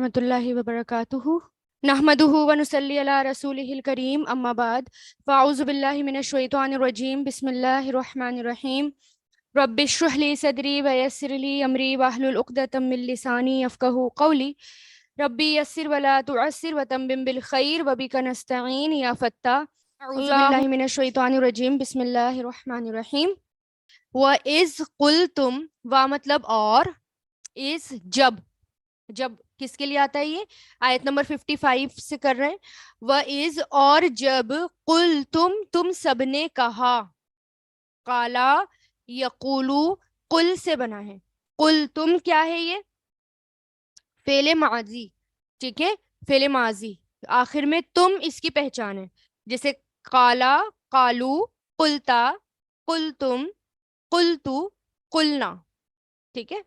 ورحمۃ اللہ وبرکاتہ نحمدہ ونصلی علی رسولہ الکریم اما بعد فاعوذ باللہ من الشیطان الرجیم بسم اللہ الرحمن الرحیم رب اشرح لی صدری ویسر لی امری واحلل عقدۃ من لسانی یفقہوا قولی ربی یسر ولا تعسر وتمم بالخیر وبک نستعین یا فتاح اعوذ باللہ من الشیطان الرجیم بسم اللہ الرحمن الرحیم وَإِذْ قُلْتُمْ وا مطلب اور از جب کس کے لیے آتا ہے یہ آیت نمبر 55 سے کر رہے ہیں وَإِذْ اور جب تم سب نے کہا قالا یقولو قل سے بنا ہے قلتم کیا ہے یہ فعل ماضی ٹھیک ہے فعل ماضی آخر میں تم اس کی پہچان ہے جیسے قالا قالو قلتا قلتم قلتو قلنا ٹھیک ہے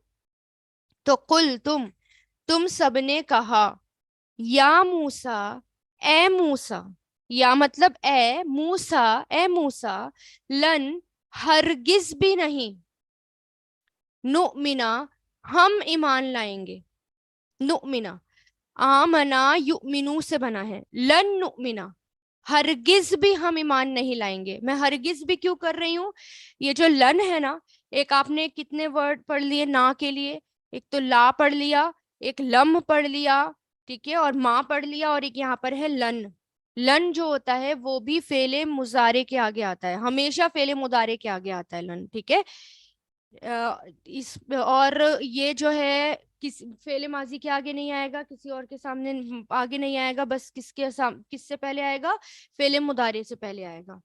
تو تم سب نے کہا یا موسیٰ اے موسیٰ یا مطلب اے موسیٰ لن ہرگز بھی نہیں نؤمنا ہم ایمان لائیں گے نؤمنا آمنا یؤمنو سے بنا ہے لن نؤمنا ہرگز بھی ہم ایمان نہیں لائیں گے میں ہرگز بھی کیوں کر رہی ہوں یہ جو لن ہے نا ایک آپ نے کتنے ورڈ پڑھ لیے نا کے لیے ایک تو لا پڑھ لیا ایک لم پڑھ لیا ٹھیک ہے اور ماں پڑھ لیا اور ایک یہاں پر ہے لن جو ہوتا ہے وہ بھی فعل مضارع کے آگے آتا ہے ہمیشہ فعل مضارع کے آگے آتا ہے لن ٹھیک ہے اس اور یہ جو ہے کس فعل ماضی کے آگے نہیں آئے گا کسی اور کے سامنے آگے نہیں آئے گا بس کس سے پہلے آئے گا فعل مضارع سے پہلے آئے گا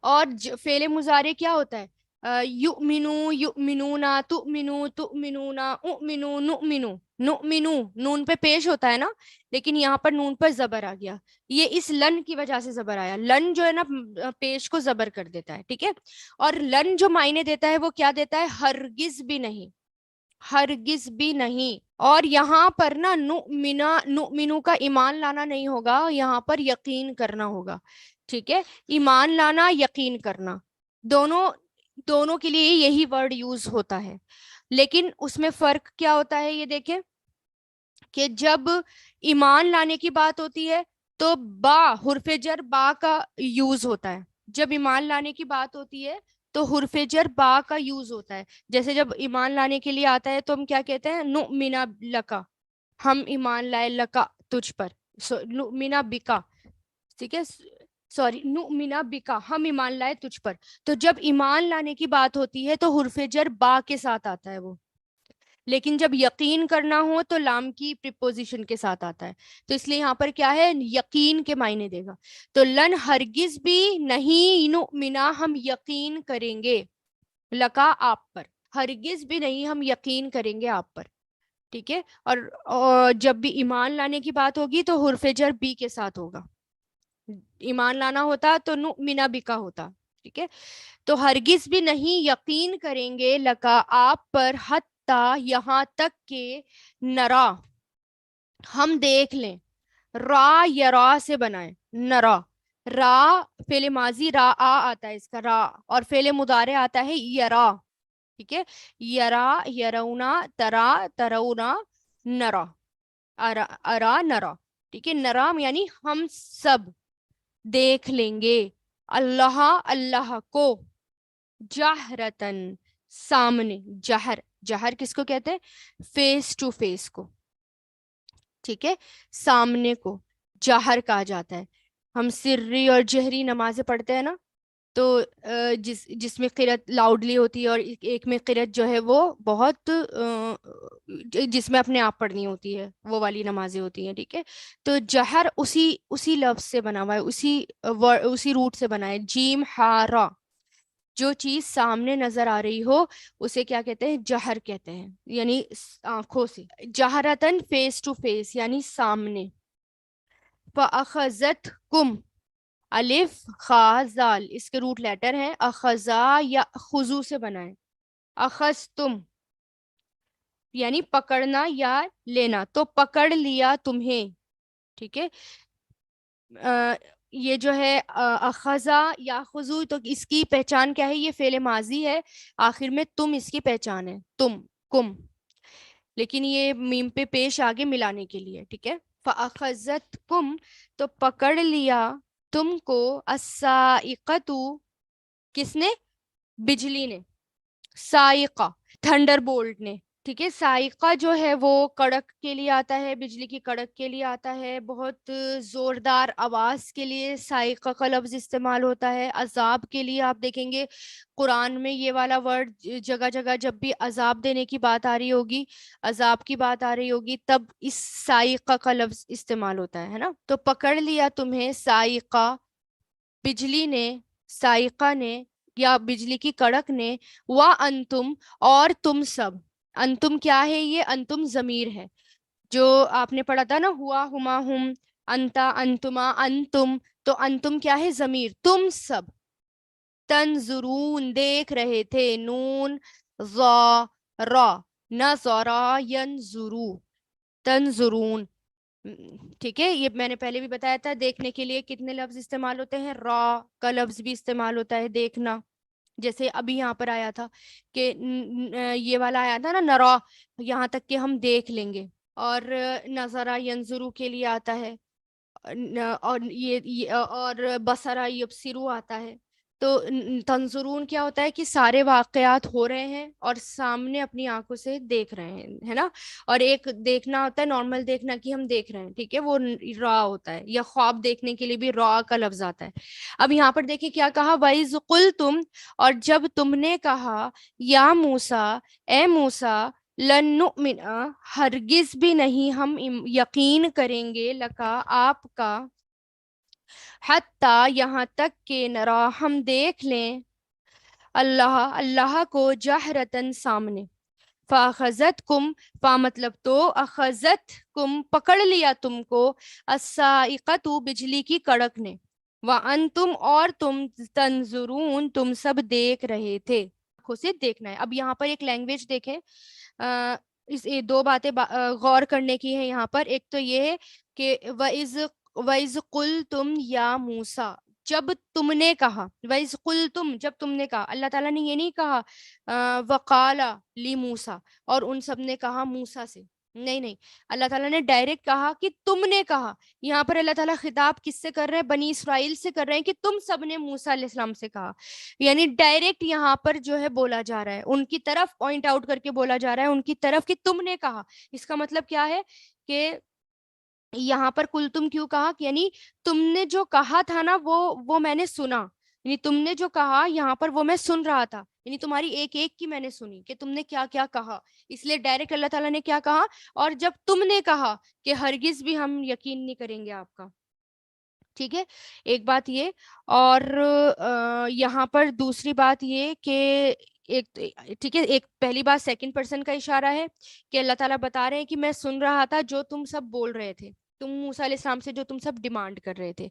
اور فعل مضارع کیا ہوتا ہے یؤمنو یؤمنونا تؤمنو تؤمنونا اؤمنو نؤمنو نؤمنو نون پہ پیش ہوتا ہے نا لیکن یہاں پر نون پر زبر آ گیا یہ اس لن کی وجہ سے زبر آیا لن جو ہے نا پیش کو زبر کر دیتا ہے ٹھیک ہے اور لن جو معنی دیتا ہے وہ کیا دیتا ہے ہرگز بھی نہیں اور یہاں پر نا نؤمنو کا ایمان لانا نہیں ہوگا یہاں پر یقین کرنا ہوگا ٹھیک ہے ایمان لانا یقین کرنا دونوں کے لیے یہی ورڈ یوز ہوتا ہے لیکن اس میں فرق کیا ہوتا ہے یہ دیکھیں کہ جب ایمان لانے کی بات ہوتی ہے تو با حرف جر با کا یوز ہوتا ہے جب ایمان لانے کی بات ہوتی ہے تو حرف جر با کا یوز ہوتا ہے جیسے جب ایمان لانے کے لیے آتا ہے تو ہم کیا کہتے ہیں نؤمنا لکا ہم ایمان لائے لکا تجھ پر نؤمنا بکا ٹھیک ہے سوری نؤمنا بکا ہم ایمان لائے تجھ پر تو جب ایمان لانے کی بات ہوتی ہے تو حرف جر با کے ساتھ آتا ہے وہ لیکن جب یقین کرنا ہو تو لام کی پریپوزیشن کے ساتھ آتا ہے تو اس لیے یہاں پر کیا ہے یقین کے معنی دے گا تو لن ہرگز بھی نہیں نؤمنا ہم یقین کریں گے لکا آپ پر ہرگز بھی نہیں ہم یقین کریں گے آپ پر ٹھیک ہے اور جب بھی ایمان لانے کی بات ہوگی تو حرف جر بی کے ساتھ ہوگا ایمان لانا ہوتا تو نؤمنا بکا ہوتا ٹھیک ہے تو ہرگز بھی نہیں یقین کریں گے لکا آپ پر حتی یہاں تک کہ نرا ہم دیکھ لیں را یرا سے بنائیں نرا را فعل ماضی را آتا ہے اس کا را اور فعل مضارع آتا ہے یرا ٹھیک ہے یرا یرونا ترا ترونا نرا ارا نرا ٹھیک ہے نرام یعنی ہم سب دیکھ لیں گے اللہ کو جہرتن سامنے جہر کس کو کہتے ہیں فیس ٹو فیس کو ٹھیک ہے سامنے کو جہر کہا جاتا ہے ہم سری اور جہری نمازیں پڑھتے ہیں نا تو جس میں قرأت لاؤڈلی ہوتی ہے اور ایک میں قرأت جو ہے وہ بہت جس میں اپنے آپ پڑھنی ہوتی ہے وہ والی نمازیں ہوتی ہیں ٹھیک ہے تو جہر اسی لفظ سے بنا ہوا ہے اسی روٹ سے بنا ہے جیم ہارا جو چیز سامنے نظر آ رہی ہو اسے کیا کہتے ہیں جہر کہتے ہیں یعنی آنکھوں سے جہرتن فیس ٹو فیس یعنی سامنے فَأَخَذَتْكُمْ الف خا زال اس کے روٹ لیٹر ہیں اخذا یا خضو سے بنا ہے اخذتم یعنی پکڑنا یا لینا تو پکڑ لیا تمہیں ٹھیک ہے یہ جو ہے اخذا یا خضو تو اس کی پہچان کیا ہے یہ فعل ماضی ہے آخر میں تم اس کی پہچان ہے تم کم لیکن یہ میم پہ پیش آگے ملانے کے لیے، ٹھیک ہے. فَأَخَذَتْكُمْ تو پکڑ لیا تم کو، الصَّاعِقَةُ کس نے؟ بجلی نے، سائقہ تھنڈر بولٹ نے، ٹھیک ہے. سائقہ جو ہے وہ کڑک کے لیے آتا ہے، بجلی کی کڑک کے لیے آتا ہے، بہت زوردار آواز کے لیے سائقہ کا لفظ استعمال ہوتا ہے. عذاب کے لیے آپ دیکھیں گے قرآن میں یہ والا ورڈ جگہ جگہ جب بھی عذاب دینے کی بات آ رہی ہوگی، عذاب کی بات آ رہی ہوگی، تب اس سائقہ کا لفظ استعمال ہوتا ہے نا. تو پکڑ لیا تمہیں سائقہ بجلی نے، سائقہ نے یا بجلی کی کڑک نے، وَأَنْتُمْ اور تم سب. انتم کیا ہے؟ یہ انتم ضمیر ہے جو آپ نے پڑھا تھا نا، ہوا ہما ہم، انتا انتما انتم، تو انتم کیا ہے؟ ضمیر. تم سب تنظرون دیکھ رہے تھے، نون ظا را، نظرا ینظرو، تنظرون. ٹھیک ہے، یہ میں نے پہلے بھی بتایا تھا دیکھنے کے لیے کتنے لفظ استعمال ہوتے ہیں. را کا لفظ بھی استعمال ہوتا ہے دیکھنا، جیسے ابھی یہاں پر آیا تھا کہ یہ والا آیا تھا نا نرا، یہاں تک کہ ہم دیکھ لیں گے. اور نظرا ینظرو کے لیے آتا ہے، اور یہ اور بصرا یبصرو آتا ہے. تو تنظرون کیا ہوتا ہے کہ سارے واقعات ہو رہے ہیں اور سامنے اپنی آنکھوں سے دیکھ رہے ہیں، ہے نا. اور ایک دیکھنا ہوتا ہے نارمل دیکھنا کہ ہم دیکھ رہے ہیں، ٹھیک ہے، وہ را ہوتا ہے. یا خواب دیکھنے کے لیے بھی را کا لفظ آتا ہے. اب یہاں پر دیکھیں کیا کہا، وَإِذْ قُلْتُمْ اور جب تم نے کہا، یا موسیٰ اے موسیٰ، لن نؤمن ہرگز بھی نہیں ہم یقین کریں گے، لکا آپ کا، حتیٰ یہاں تک کہ نرا ہم دیکھ لیں، اللہ کو جہرتن سامنے. فاخذتکم فا مطلب تو، اخذتکم پکڑ لیا تم کو، الصاعقۃ بجلی کی کڑک نے، وانتم اور تم، تنظرون تم سب دیکھ رہے تھے، آنکھوں سے دیکھنا ہے. اب یہاں پر ایک لینگویج دیکھیں، اس دو باتیں غور کرنے کی ہے یہاں پر. ایک تو یہ ہے کہ وَإِذْ قُلْتُمْ یا موسیٰ جب تم نے کہا، وَإِذْ قُلْتُمْ جب تم نے کہا. اللہ تعالیٰ نے یہ نہیں کہا وَقَالَ لِمُوسَىٰ اور ان سب نے کہا موسیٰ سے، نہیں نہیں، اللہ تعالیٰ نے ڈائریکٹ کہا کہ تم نے کہا. یہاں پر اللہ تعالیٰ خطاب کس سے کر رہے ہیں؟ بنی اسرائیل سے کر رہے ہیں کہ تم سب نے موسیٰ علیہ السلام سے کہا. یعنی ڈائریکٹ یہاں پر جو ہے بولا جا رہا ہے، ان کی طرف پوائنٹ آؤٹ کر کے بولا جا رہا ہے ان کی طرف کہ تم نے کہا. اس کا مطلب کیا ہے کہ یہاں پر کل تم کیوں کہا، یعنی تم نے جو کہا تھا نا وہ میں نے سنا، یعنی تم نے جو کہا یہاں پر وہ میں سن رہا تھا، یعنی تمہاری ایک ایک کی میں نے سنی کہ تم نے کیا کیا کہا. اس لیے ڈائریکٹ اللہ تعالیٰ نے کیا کہا، اور جب تم نے کہا کہ ہرگز بھی ہم یقین نہیں کریں گے آپ کا. ٹھیک ہے، ایک بات یہ. اور یہاں پر دوسری بات یہ کہ ایک، ٹھیک ہے، ایک پہلی بات سیکنڈ پرسن کا اشارہ ہے کہ اللہ تعالیٰ بتا رہے ہیں کہ میں سن رہا تھا جو تم سب بول رہے تھے، تم موسیٰ علیہ السلام سے جو تم سب ڈیمانڈ کر رہے تھے.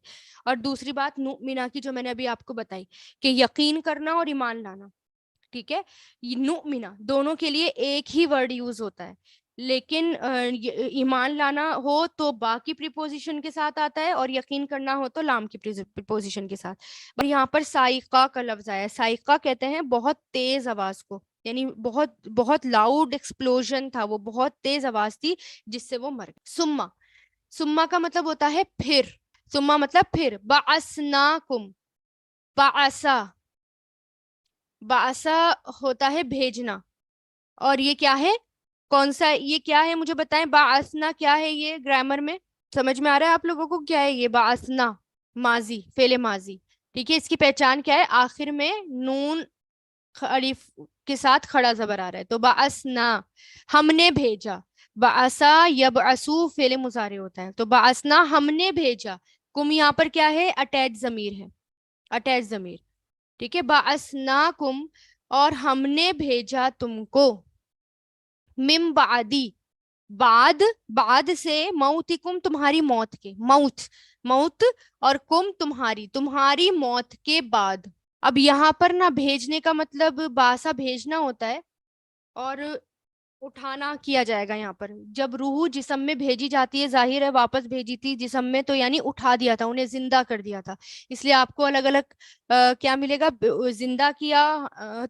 اور دوسری بات نؤمنا کی جو میں نے ابھی آپ کو بتائی کہ یقین کرنا اور ایمان لانا. ٹھیک ہے، نؤمنا دونوں کے لیے ایک ہی ورڈ یوز ہوتا ہے، لیکن ایمان لانا ہو تو با کی پریپوزیشن کے ساتھ آتا ہے، اور یقین کرنا ہو تو لام کی پریپوزیشن کے ساتھ. یہاں پر سائقہ کا لفظ آیا ہے. سائقہ کہتے ہیں بہت تیز آواز کو، یعنی بہت بہت لاؤڈ ایکسپلوژن تھا، وہ بہت تیز آواز تھی جس سے وہ مر گئے. سما کا مطلب ہوتا ہے پھر، سما مطلب پھر. بعثناکم، بعثا، بعثا ہوتا ہے بھیجنا. اور یہ کیا ہے، کون سا، یہ کیا ہے مجھے بتائیں. بعثنا کیا ہے یہ گرامر میں؟ سمجھ میں آ رہا ہے آپ لوگوں کو کیا ہے یہ؟ بعثنا ماضی، فعل ماضی. ٹھیک ہے، اس کی پہچان کیا ہے؟ آخر میں نون الف کے ساتھ کھڑا زبر آ رہا ہے. تو بعثنا ہم نے بھیجا، بعثا یبعثو فعل مضارع ہوتا ہے. تو بعثنا ہم نے بھیجا، کم یہاں پر کیا ہے؟ اٹیچ ضمیر ہے، اٹیچ ضمیر. ٹھیک ہے، بعثناکم اور ہم نے بھیجا تم کو، من بعدی بعد سے، موتکم تمہاری موت کے، موت اور کم تمہاری موت کے بعد. اب یہاں پر نہ بھیجنے کا مطلب باسا بھیجنا ہوتا ہے، اور اٹھانا کیا جائے گا یہاں پر. جب روح جسم میں بھیجی جاتی ہے، ظاہر ہے واپس بھیجی تھی جسم میں، تو یعنی اٹھا دیا تھا، انہیں زندہ کر دیا تھا. اس لیے آپ کو الگ الگ کیا ملے گا، زندہ کیا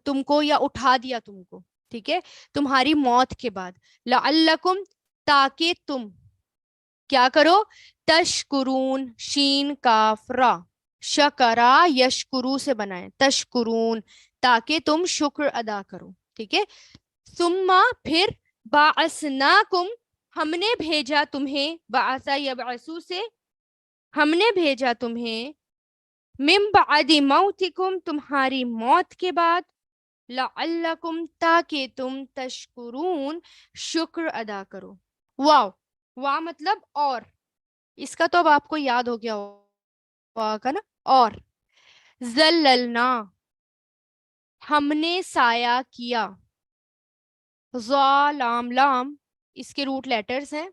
تم کو یا اٹھا دیا تم کو. ٹھیک ہے, تمہاری موت کے بعد. لعلکم, تاکہ تم کیا کرو, تشکرون, شین کاف را, شکرا یشکرو سے بنائیں, تشکرون, تاکہ تم شکر ادا کرو. ٹھیک ہے, ثم پھر, بعثناکم, ہم نے بھیجا تمہیں, بعثا یبعثو سے, ہم نے بھیجا تمہیں, من بعد موتکم, تمہاری موت کے بعد, لعلکم, تاکہ تم, تشکرون, شکر ادا کرو. واو, وا مطلب اور, اس کا تو اب آپ کو یاد ہو گیا ہوگا نا. اور ذللنا, ہم نے سایہ کیا, ضا لام لام اس کے روٹ لیٹرز ہیں,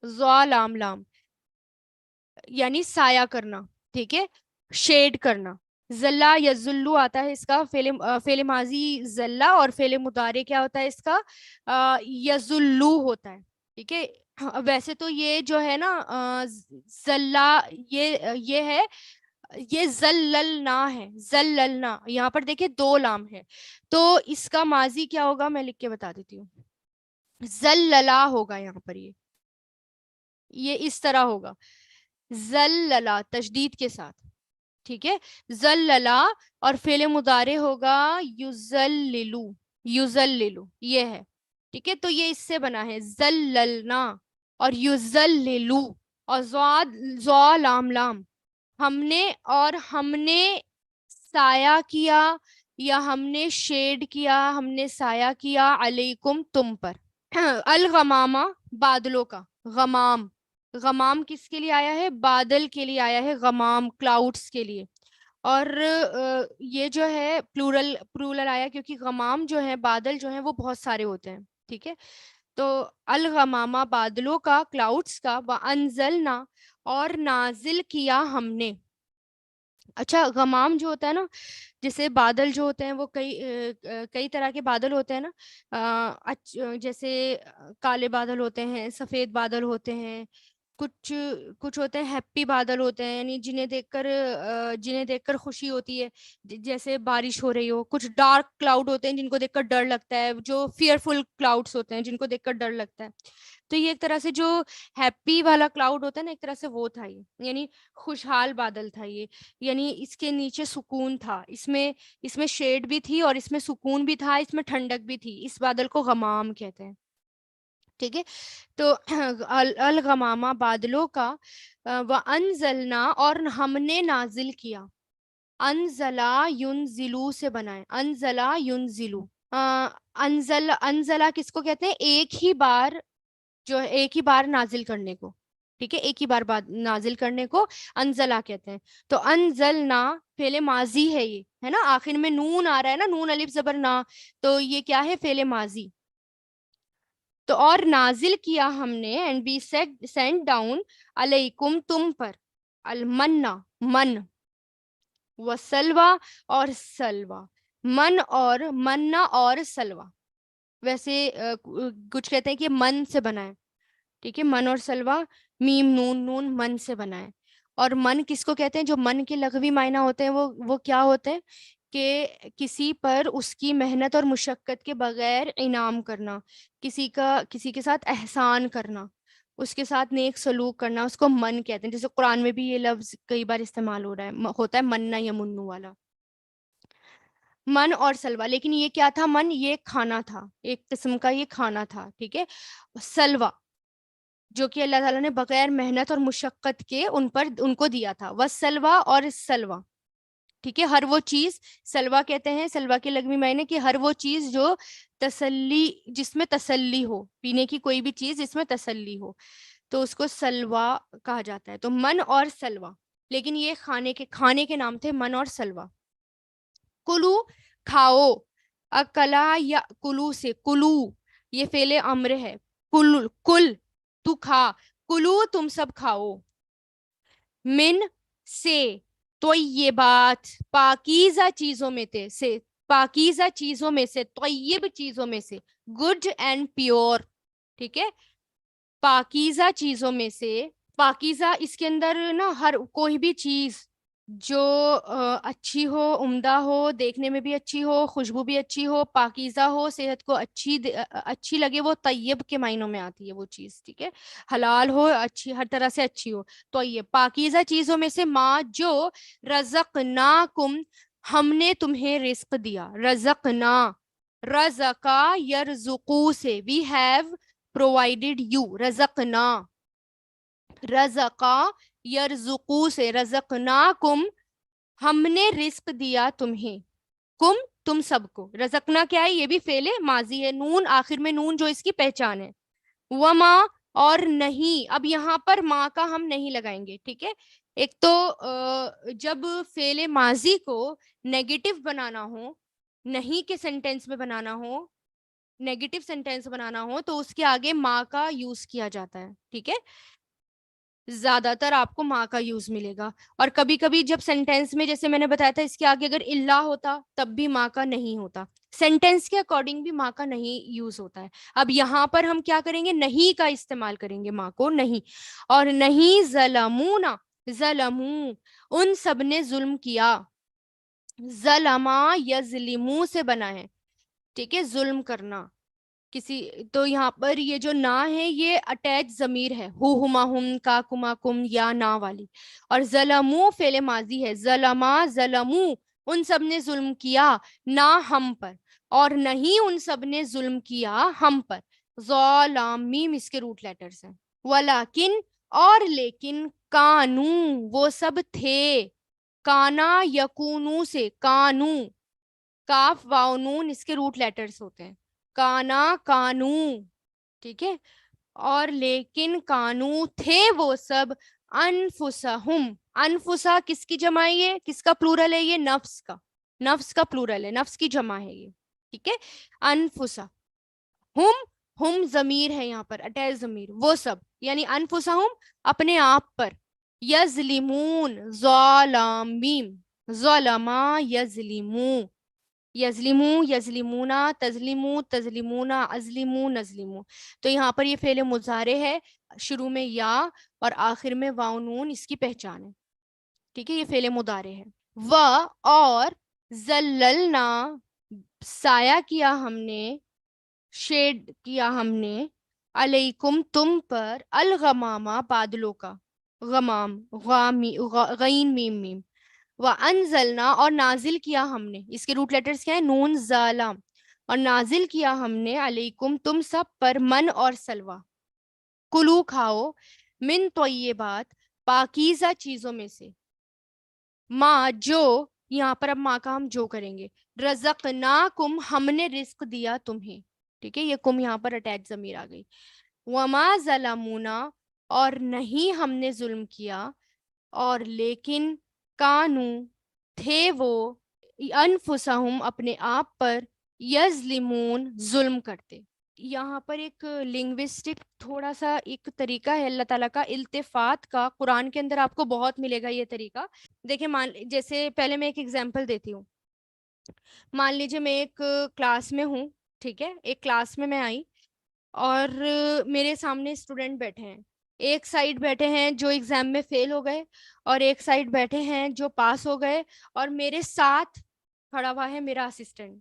ضا لام لام یعنی سایہ کرنا. ٹھیک ہے, شیڈ کرنا. ذلا یذلو آتا ہے اس کا فعل ماضی ذلا, اور فعل مضارع کیا ہوتا ہے اس کا, یذلو ہوتا ہے. ٹھیک ہے, ویسے تو یہ جو ہے نا ذلا, یہ ہے, یہ ذللنا ہے, ذللنا, یہاں پر دیکھیں دو لام ہے, تو اس کا ماضی کیا ہوگا میں لکھ کے بتا دیتی ہوں. ذللا ہوگا یہاں پر, یہ اس طرح ہوگا, ذللا تشدید کے ساتھ. ٹھیک ہے, ذللا, اور فعل مضارع ہوگا یذللو, یذللو یہ ہے. ٹھیک ہے, تو یہ اس سے بنا ہے ذللنا اور یذللو, اور ضا لام لام, ہم نے, اور ہم نے سایہ کیا, یا ہم نے شیڈ کیا, ہم نے سایہ کیا, علیکم تم پر. الغمامہ, بادلوں کا, غمام, غمام کس کے لیے آیا ہے, بادل کے لیے آیا ہے, غمام کلاؤڈس کے لیے. اور یہ جو ہے پلورل آیا کیونکہ غمام جو ہے, بادل جو ہیں وہ بہت سارے ہوتے ہیں. ٹھیک ہے, تو الغمامہ, بادلوں کا, کلاؤڈس کا, وانزلنا, اور نازل کیا ہم نے. اچھا, غمام جو ہوتا ہے نا, جیسے بادل جو ہوتے ہیں وہ کئی طرح کے بادل ہوتے ہیں نا, جیسے کالے بادل ہوتے ہیں, سفید بادل ہوتے ہیں, کچھ ہوتے ہیں ہیپی بادل ہوتے ہیں, یعنی جنہیں دیکھ کر خوشی ہوتی ہے, جیسے بارش ہو رہی ہو. کچھ ڈارک کلاؤڈ ہوتے ہیں جن کو دیکھ کر ڈر لگتا ہے, جو فیئرفل کلاؤڈس ہوتے ہیں جن کو دیکھ کر ڈر لگتا ہے. تو یہ ایک طرح سے جو ہیپی والا کلاؤڈ ہوتا ہے نا, ایک طرح سے وہ تھا یہ, یعنی خوشحال بادل تھا یہ, یعنی اس کے نیچے سکون تھا, اس میں شیڈ بھی تھی, اور اس میں سکون بھی تھا, اس میں ٹھنڈک بھی تھی. اس بادل کو غمام کہتے ہیں. ٹھیک ہے, تو الغمامہ, بادلوں کا, وانزلنا, اور ہم نے نازل کیا. انزلا ینزلو سے بنائیں, انزلا ینزلو. انزلا کس کو کہتے ہیں, ایک ہی بار نازل کرنے کو. ٹھیک ہے, ایک ہی بار نازل کرنے کو انزلا کہتے ہیں. تو انزلنا فعل ماضی ہے, یہ ہے نا, آخر میں نون آ رہا ہے نا, نون الف زبر نا, تو یہ کیا ہے, فعل ماضی. تو اور نازل کیا ہم نے, اینڈ وی سینڈ ڈاؤن, علیکم تم پر, المنا من, وسلوا اور سلوا, من اور منا اور سلوا. ویسے کچھ کہتے ہیں کہ من سے بنا ہے. ٹھیک ہے, من اور سلوا, میم نون نون, من سے بنا ہے. اور من کس کو کہتے ہیں, جو من کے لغوی معنی ہوتے ہیں وہ کیا ہوتے ہیں, کہ کسی پر اس کی محنت اور مشقت کے بغیر انعام کرنا, کسی کے ساتھ احسان کرنا, اس کے ساتھ نیک سلوک کرنا, اس کو من کہتے ہیں. جیسے قرآن میں بھی یہ لفظ کئی بار استعمال ہوتا ہے مننا یا منو والا, من اور سلوا. لیکن یہ کیا تھا, من یہ کھانا تھا, ایک قسم کا یہ کھانا تھا. ٹھیک ہے, سلوا جو کہ اللہ تعالیٰ نے بغیر محنت اور مشقت کے ان کو دیا تھا. وسلوا اور سلوا. ٹھیک ہے, ہر وہ چیز, سلوا کہتے ہیں, سلوا کے لغوی معنی کہ ہر وہ چیز جو جس میں تسلی ہو, پینے کی کوئی بھی چیز جس میں تسلی ہو, تو اس کو سلوا کہا جاتا ہے. تو من اور سلوا, لیکن یہ کھانے کے نام تھے, من اور سلوا. کلو کھاؤ, اکلا یا کلو سے, کلو یہ فعل امر ہے, کل تو کھا, کلو تم سب کھاؤ, من سے, طیبات پاکیزہ چیزوں میں سے, پاکیزہ چیزوں میں سے, طیب چیزوں میں سے, گڈ اینڈ پیور. ٹھیک ہے, پاکیزہ چیزوں میں سے, پاکیزہ اس کے اندر نا ہر کوئی بھی چیز جو اچھی ہو، عمدہ ہو، دیکھنے میں بھی اچھی ہو، خوشبو بھی اچھی ہو، پاکیزہ ہو، صحت کو اچھی لگے، وہ طیب کے معنوں میں آتی ہے وہ چیز، ٹھیک ہے. حلال ہو، اچھی، ہر طرح سے اچھی ہو. تو یہ پاکیزہ چیزوں میں سے ماں جو رزقناکم، ہم نے تمہیں رزق دیا. رزقنا، رزقا یرزقو سے وی ہیو پرووائڈیڈ یو. رزقنا، رزقا یرزقو سے رزقناکم، ہم نے رزق دیا تمہیں. کم، تم سب کو. رزقنا کیا ہے؟ یہ بھی فعل ماضی ہے، نون آخر میں، نون جو اس کی پہچان ہے. وما، اور نہیں. اب یہاں پر ماں کا ہم نہیں لگائیں گے، ٹھیک ہے. ایک تو جب فعل ماضی کو نیگیٹو بنانا ہو، نہیں کے سینٹینس میں بنانا ہو، نیگیٹو سینٹینس بنانا ہو، تو اس کے آگے ماں کا یوز کیا جاتا ہے، ٹھیک ہے. زیادہ تر آپ کو ماں کا یوز ملے گا. اور کبھی کبھی جب سینٹینس میں، جیسے میں نے بتایا تھا، اس کے آگے اگر اللہ ہوتا تب بھی ماں کا نہیں ہوتا. سینٹینس کے اکارڈنگ بھی ماں کا نہیں یوز ہوتا ہے. اب یہاں پر ہم کیا کریں گے؟ نہیں کا استعمال کریں گے، ماں کو نہیں. اور نہیں ظلمونا، ظلموں، ان سب نے ظلم کیا. ظلما یظلمو سے بنا ہے، ٹھیک ہے، ظلم کرنا کسی. تو یہاں پر یہ جو نا ہے یہ اٹیچ ضمیر ہے، ہما ہم، کا کما کم، یا نا والی. اور ظلمو فعل ماضی ہے. ظلما ظلمو، ان سب نے ظلم کیا، نہ ہم پر، اور نہیں ان سب نے ظلم کیا ہم پر. ظالمیم اس کے روٹ لیٹرز ہیں. ولیکن، اور لیکن، کانو، وہ سب تھے. کانا یکونو سے، کانو، کاف واو نون اس کے روٹ لیٹرز ہوتے ہیں. کانا، کانو، ٹھیک ہے. اور لیکن کانو، تھے وہ سب. انفسہم، انفسا کس کی جمع ہے؟ یہ کس کا پلورل ہے؟ یہ نفس کا، نفس کا پلورل ہے، نفس کی جمع ہے یہ، ٹھیک ہے. انفسا، ہم ضمیر ہے یہاں پر، اٹیچ ضمیر، وہ سب یعنی انفسہم، اپنے آپ پر. یظلمون، ظالمیم، ظلما یظلمون، یظلمو، یظلمونا، تظلمو، تظلمونا، ازلمو، نظلمو. تو یہاں پر یہ فعل مضارع ہے، شروع میں یا اور آخر میں واو نون اس کی پہچان ہے، ٹھیک ہے. یہ فعل مضارع ہے. و، اور ذللنا، سایہ کیا ہم نے، شیڈ کیا ہم نے، علیکم تم پر، الغمامہ بادلوں کا، غمام، غین میم میم. وَأَنزَلْنَا، اور نازل کیا ہم نے، اس کے روٹ لیٹرز کیا ہیں؟ نون زالام. اور نازل کیا ہم نے، علیکم تم سب پر، من اور سلوا. کلو، کھاؤ، من طیبات، پاکیزہ چیزوں میں سے، ماں جو، یہاں پر اب ماں کا ہم جو کریں گے. رزقناکم، ہم نے رزق دیا تمہیں، ٹھیک ہے. یہ کم یہاں پر اٹیچ ضمیر آ گئی. وما ظلمونا، اور نہیں ہم نے ظلم کیا، اور لیکن، کانو، تھے وہ، انفسہم، اپنے آپ پر، یظلمون، ظلم کرتے. یہاں پر ایک لنگوسٹک تھوڑا سا ایک طریقہ ہے اللہ تعالیٰ کا التفات کا، قرآن کے اندر آپ کو بہت ملے گا یہ طریقہ. دیکھیں، جیسے پہلے میں ایک ایگزامپل دیتی ہوں. مان لیجیے میں ایک کلاس میں ہوں، ٹھیک ہے. ایک کلاس میں آئی، اور میرے سامنے اسٹوڈنٹ بیٹھے ہیں. ایک سائڈ بیٹھے ہیں جو ایگزام میں فیل ہو گئے، اور ایک سائڈ بیٹھے ہیں جو پاس ہو گئے، اور میرے ساتھ کھڑا ہوا ہے میرا اسسٹنٹ،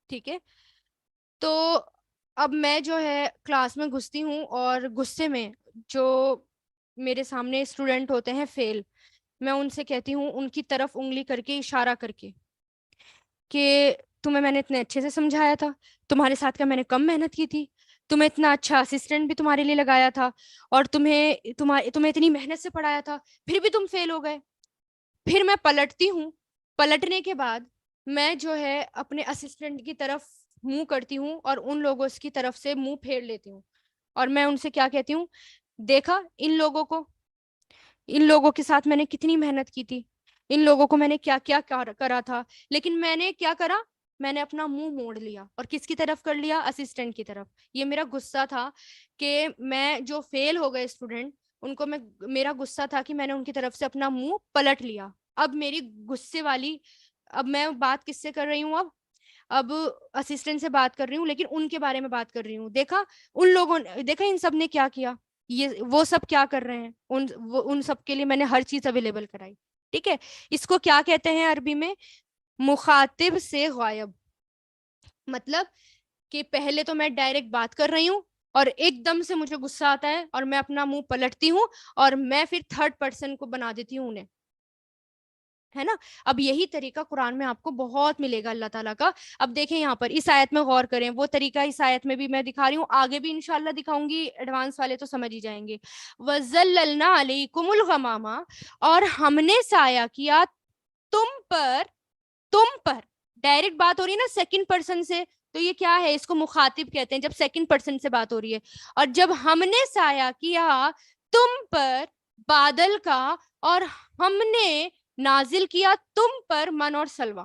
ٹھیک ہے. تو اب میں جو ہے کلاس میں گھستی ہوں، اور غصے میں جو میرے سامنے اسٹوڈنٹ ہوتے ہیں فیل، میں ان سے کہتی ہوں، ان کی طرف انگلی کر کے، اشارہ کر کے، کہ تمہیں میں نے اتنے اچھے سے سمجھایا تھا، تمہارے ساتھ کا میں نے کم محنت کی تھی، تمہیں اتنا اچھا اسسٹنٹ بھی تمہارے لیے لگایا تھا، اور تمہیں اتنی محنت سے پڑھایا تھا، پھر بھی تم فیل ہو گئے. پھر میں پلٹتی ہوں، پلٹنے کے بعد میں جو ہے اپنے اسسٹنٹ کی طرف منہ کرتی ہوں، اور ان لوگوں کی طرف سے منہ پھیر لیتی ہوں. اور میں ان سے کیا کہتی ہوں؟ دیکھا ان لوگوں کے ساتھ میں نے کتنی محنت کی تھی، ان لوگوں کو میں نے کیا کیا کرا تھا، لیکن میں نے کیا کرا؟ میں نے اپنا منہ موڑ لیا، اور کس کی طرف کر لیا؟ اسسٹنٹ کی طرف. یہ میرا غصہ تھا کہ میں جو فیل ہو گئے اسٹوڈنٹ، ان کو میرا غصہ تھا کہ میں نے ان کی طرف سے اپنا منہ پلٹ لیا. اب میری غصے والی، اب میں بات کس سے کر رہی ہوں؟ اب اسسٹنٹ سے بات کر رہی ہوں، لیکن ان کے بارے میں بات کر رہی ہوں. دیکھا ان لوگوں نے، دیکھا ان سب نے کیا کیا، یہ وہ سب کیا کر رہے ہیں، ان سب کے لیے میں نے ہر چیز اویلیبل کرائی، ٹھیک ہے. اس کو کیا کہتے ہیں عربی میں؟ مخاطب سے غائب. مطلب کہ پہلے تو میں ڈائریکٹ بات کر رہی ہوں اور ایک دم سے مجھے غصہ آتا ہے اور میں اپنا منہ پلٹتی ہوں اور میں پھر تھرڈ پرسن کو بنا دیتی ہوں انہیں, ہے نا. اب یہی طریقہ قرآن میں آپ کو بہت ملے گا اللہ تعالیٰ کا. اب دیکھیں یہاں پر اس آیت میں غور کریں, وہ طریقہ اس آیت میں بھی میں دکھا رہی ہوں, آگے بھی انشاءاللہ دکھاؤں گی, ایڈوانس والے تو سمجھ ہی جائیں گے. وَظَلَّلْنَا عَلَيْكُمُ الْغَمَامَ, اور ہم نے سایہ کیا تم پر. ڈائریکٹ بات ہو رہی ہے نا سیکنڈ پرسن سے, تو یہ کیا ہے, اس کو مخاطب کہتے ہیں جب سیکنڈ پرسن سے بات ہو رہی ہے. اور جب ہم نے سایہ کیا تم پر بادل کا, اور ہم نے نازل کیا تم پر من اور سلوہ.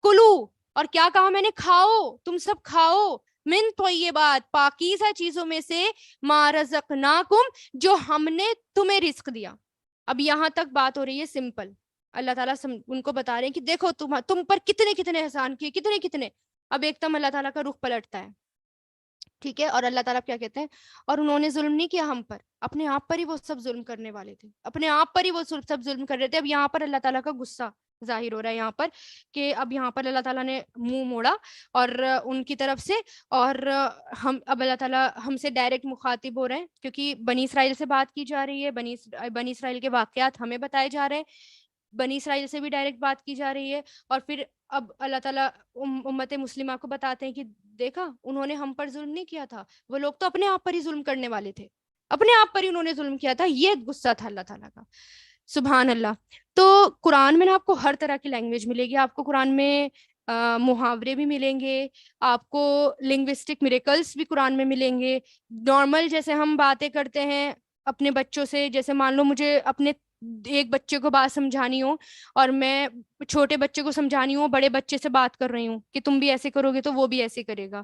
کلو, اور کیا کہا میں نے, کھاؤ, تم سب کھاؤ, من طیبات, پاکیزہ چیزوں میں سے, ما رزقناکم, جو ہم نے تمہیں رزق دیا. اب یہاں تک بات ہو رہی ہے سمپل. اللہ تعالیٰ ان کو بتا رہے ہیں کہ دیکھو تم پر کتنے کتنے احسان کیے, کتنے کتنے. اب ایک دم اللہ تعالیٰ کا رخ پلٹتا ہے, ٹھیک ہے. اور اللہ تعالیٰ کیا کہتے ہیں, اور انہوں نے ظلم نہیں کیا ہم پر, اپنے آپ پر ہی وہ سب ظلم کرنے والے تھے, اپنے آپ پر ہی وہ سب ظلم کر رہے تھے. اب یہاں پر اللہ تعالیٰ کا غصہ ظاہر ہو رہا ہے یہاں پر, کہ اب یہاں پر اللہ تعالیٰ نے منہ موڑا اور ان کی طرف سے, اور اب اللہ تعالیٰ ہم سے ڈائریکٹ مخاطب ہو رہے ہیں, کیونکہ بنی اسرائیل سے بات کی جا رہی ہے, بنی اسرائیل کے واقعات ہمیں بتائے جا رہے ہیں, بنی اسرائیل سے بھی ڈائریکٹ بات کی جا رہی ہے. اور پھر اب اللہ تعالیٰ امت مسلمہ کو بتاتے ہیں کہ دیکھا انہوں نے ہم پر ظلم نہیں کیا تھا, وہ لوگ تو اپنے آپ پر ہی ظلم کرنے والے تھے, اپنے آپ پر ہی انہوں نے ظلم کیا تھا. یہ غصہ تھا اللہ تعالیٰ کا. سبحان اللہ. تو قرآن میں نا آپ کو ہر طرح کی لینگویج ملے گی. آپ کو قرآن میں محاورے بھی ملیں گے, آپ کو لنگوسٹک میریکلس بھی قرآن میں ملیں گے. نارمل جیسے ہم باتیں کرتے ہیں اپنے بچوں سے, جیسے مان لو مجھے اپنے ایک بچے کو بات سمجھانی ہو, اور میں چھوٹے بچے کو سمجھانی ہوں, بڑے بچے سے بات کر رہی ہوں کہ تم بھی ایسے کرو گے تو وہ بھی ایسے کرے گا,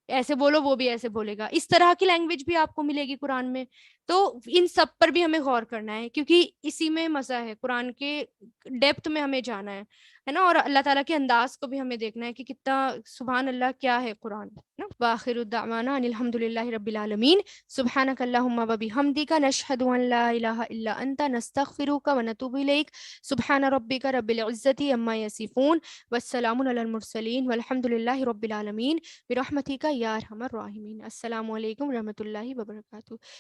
ایسے بولو وہ بھی ایسے بولے گا. اس طرح کی لینگویج بھی آپ کو ملے گی قرآن میں. تو ان سب پر بھی ہمیں غور کرنا ہے, کیونکہ اسی میں مزہ ہے, قرآن کے ڈیپتھ میں ہمیں جانا ہے نا, اور اللہ تعالیٰ کے انداز کو بھی ہمیں دیکھنا ہے کہ کتنا سبحان اللہ کیا ہے قرآن نا. وآخر الدعوانا ان الحمد للہ رب العالمین. سبحانک اللہم و بحمدک, نشہد ان لا الہ الا انت, نستغفرک و نتوب الیک. سبحان ربک رب العزت عما یصفون, والسلام علی المرسلین, والحمد للہ رب العالمین, برحمتک یا ارحم الراحمین. السلام علیکم و رحمۃ اللہ وبرکاتہ.